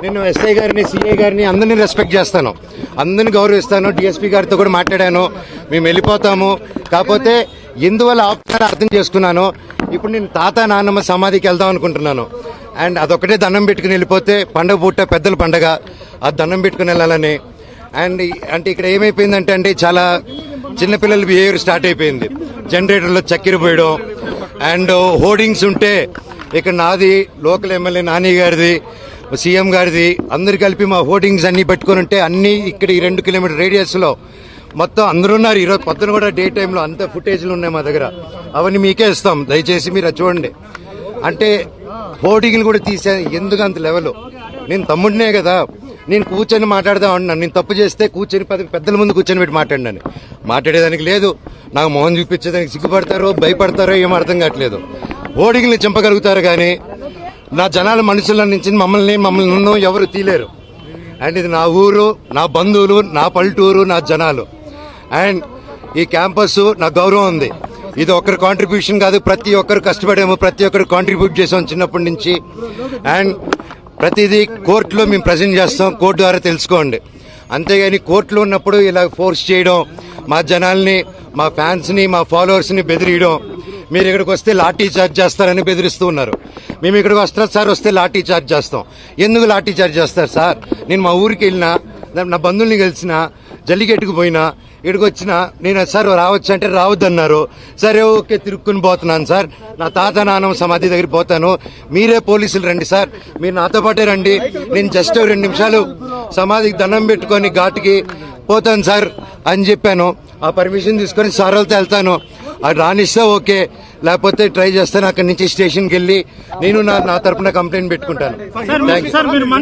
నేను ఎస్ఐ గారిని, సిఐ గారిని అందరినీ రెస్పెక్ట్ చేస్తాను, అందరిని గౌరవిస్తాను. డిఎస్పీ గారితో కూడా మాట్లాడాను, మేము వెళ్ళిపోతాము. కాకపోతే ఎందువల్ల ఆపుతారో అర్థం చేసుకున్నాను. ఇప్పుడు నేను తాత నాన్నమ్మ సమాధికి వెళ్దాం అనుకుంటున్నాను. అండ్ అదొకటే దండం పెట్టుకుని వెళ్ళిపోతే పండగ పూట పెద్దల పండగ, ఆ దండం పెట్టుకుని వెళ్ళాలని. అండ్ అంటే ఇక్కడ ఏమైపోయిందంటే అండి, చాలా చిన్నపిల్లల బిహేవియర్ స్టార్ట్ అయిపోయింది. జనరేటర్లో చక్కెర పోయడం అండ్ హోర్డింగ్స్ ఉంటే ఇక్కడ నాది, లోకల్ ఎమ్మెల్యే నాని గారిది, సీఎం గారిది అందరు కలిపి మా హోర్డింగ్స్ అన్ని పెట్టుకుని ఉంటే అన్ని ఇక్కడ ఈ 2 కిలోమీటర్ రేడియస్ లో మొత్తం అందరూ ఉన్నారు. ఈరోజు పొద్దున కూడా డే టైంలో అంత ఫుటేజ్లు ఉన్నాయి మా దగ్గర, అవన్నీ మీకే ఇస్తాం, దయచేసి మీరు అది చూడండి. అంటే హోర్డింగ్లు కూడా తీసే ఎందుకు అంత లెవెల్. నేను తమ్ముడినే కదా, నేను కూర్చొని మాట్లాడదాం అంటున్నాను. నేను తప్పు చేస్తే కూర్చొని పెద్దల ముందు కూర్చొని పెట్టి మాట్లాడినాను. మాట్లాడేదానికి లేదు, నాకు మొహం చూపించేదానికి సిగ్గుపడతారో భయపడతారో ఏం అర్థం కావట్లేదు. హోర్డింగ్లు చంపగలుగుతారు కానీ నా జనాల మనుషుల నుంచి మమ్మల్ని ఎవరు తీలేరు. అండ్ ఇది నా ఊరు, నా బంధువులు, నా పల్లెటూరు, నా జనాలు. అండ్ ఈ క్యాంపస్ నా గౌరవం ఉంది. ఇది ఒక్కరి కాంట్రిబ్యూషన్ కాదు, ప్రతి ఒక్కరు కష్టపడాము, ప్రతి ఒక్కరు కాంట్రిబ్యూట్ చేసాం చిన్నప్పటి నుంచి. అండ్ ప్రతిదీ కోర్టులో మేము ప్రజెంట్ చేస్తాం, కోర్టు ద్వారా తెలుసుకోండి. అంతేగాని కోర్టులో ఉన్నప్పుడు ఇలా ఫోర్స్ చేయడం, మా జనాల్ని, మా ఫ్యాన్స్ని, మా ఫాలోవర్స్ని బెదిరియడం, మీరు ఇక్కడికి వస్తే లాఠీ చార్జ్ చేస్తారని బెదిరిస్తూ ఉన్నారు. మేము ఇక్కడికి వస్తాం సార్, వస్తే లాఠీ చార్జ్ చేస్తాం. ఎందుకు లాఠీ చార్జ్ చేస్తారు సార్? నేను మా ఊరికి వెళ్ళినా, నా బంధువుల్ని కలిసినా, జల్లికెట్టుకు పోయినా, ఇక్కడికి వచ్చినా నేను సార్ రావచ్చు అంటే రావద్దన్నారు. సరే ఓకే, తిరుక్కుని పోతున్నాను సార్, నా తాత నాన్నమ్మ సమాధి దగ్గర పోతాను, మీరే పోలీసులు రండి సార్, మీరు నాతో పాటే రండి, నేను జస్ట్ 2 నిమిషాలు సమాధికి దండం పెట్టుకొని ఘాటుకి పోతాను సార్ అని చెప్పాను. ఆ పర్మిషన్ తీసుకొని సార్ వాళ్ళతో వెళ్తాను, అది రానిస్తే ఓకే, లేకపోతే ట్రై చేస్తాను. అక్కడి నుంచి స్టేషన్కి వెళ్ళి నేను నా తరపున కంప్లైంట్ పెట్టుకుంటాను. Thank you.